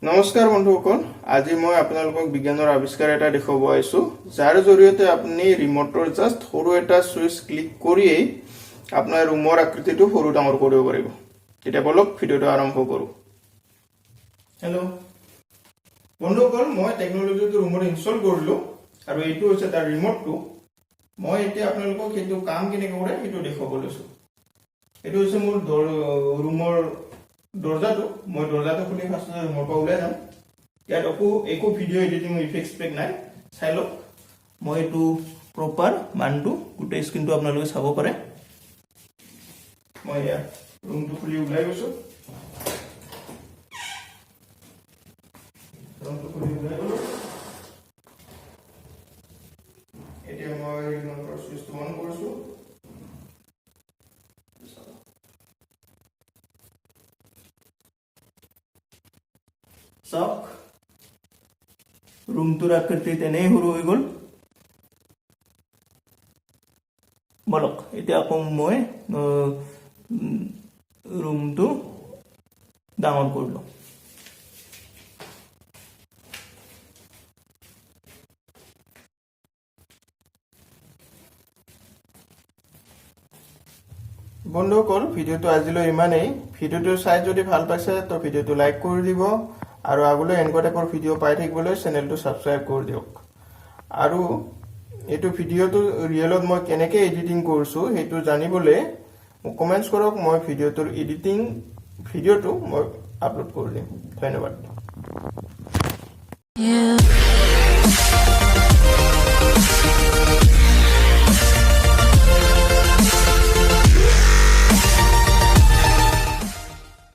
নমস্কাৰ বন্ধুসকল আজি মই আপোনালোকক বিজ্ঞানৰ আৱিষ্কাৰ এটা দেখাব আইছো যাৰ জৰিয়তে আপুনি ৰিমোটৰ জাস্ট সৰু এটা সুইচ ক্লিক কৰিয়েই আপোনাৰ ৰুমৰ আকৃতিটো সৰু ডাঙৰ কৰিব পাৰিব তেতিয়া বলক ভিডিওটো আৰম্ভ কৰো হেল্ল বন্ধুসকল মই টেকনলজিটো ৰুমত ইনষ্টল কৰিলো আৰু এইটো হৈছে তাৰ ৰিমোটটো মই এতিয়া আপোনালোকক এইটো কাম কেনেকৈ কৰে এইটো দেখাব লৈছো এইটো হৈছে মোৰ ৰুমৰ দরজাটো মই দরজাটো খুলি ফার্স্ট রিমোট পা উলাই যাম ইয়াত একো ভিডিও এডিটিং ইফেক্টস পেক নাই চাই লওক মই এটো প্ৰপাৰ মানটো গুটে স্ক্ৰিনটো আপোনালোকে চাব পাৰে মই ইয়া ৰুমটো খুলি উলাই গৈছো ৰুমটো খুলি উলাই গলো এতিয়া মই ৰিমোটৰ সুইচটো অন কৰিছো सक रूम तुर आकृति तेने हुरु হৈ গল বলক এতিয়া কম মই ৰুমটো ডাউন কৰিলো বন্ধুসকল ভিডিওটো আজিলৈ ইমানেই ভিডিওটো চাই যদি ভাল পাইছে তো ভিডিওটো লাইক কৰি দিব আৰু আগলৈ এনেকুৱা টাইপৰ ভিডিও পাই থাকিবলৈ চেনেলটো সাবস্ক্ৰাইব কৰি দিয়ক আৰু এটো ভিডিওটো ৰিয়েলত মই কেনেকৈ এডিটিং কৰিছো হেতু জানিবলৈ মোক কমেন্টছ কৰক মই ভিডিওটোৰ এডিটিং ভিডিওটো মই আপলোড কৰি দিম ধন্যবাদ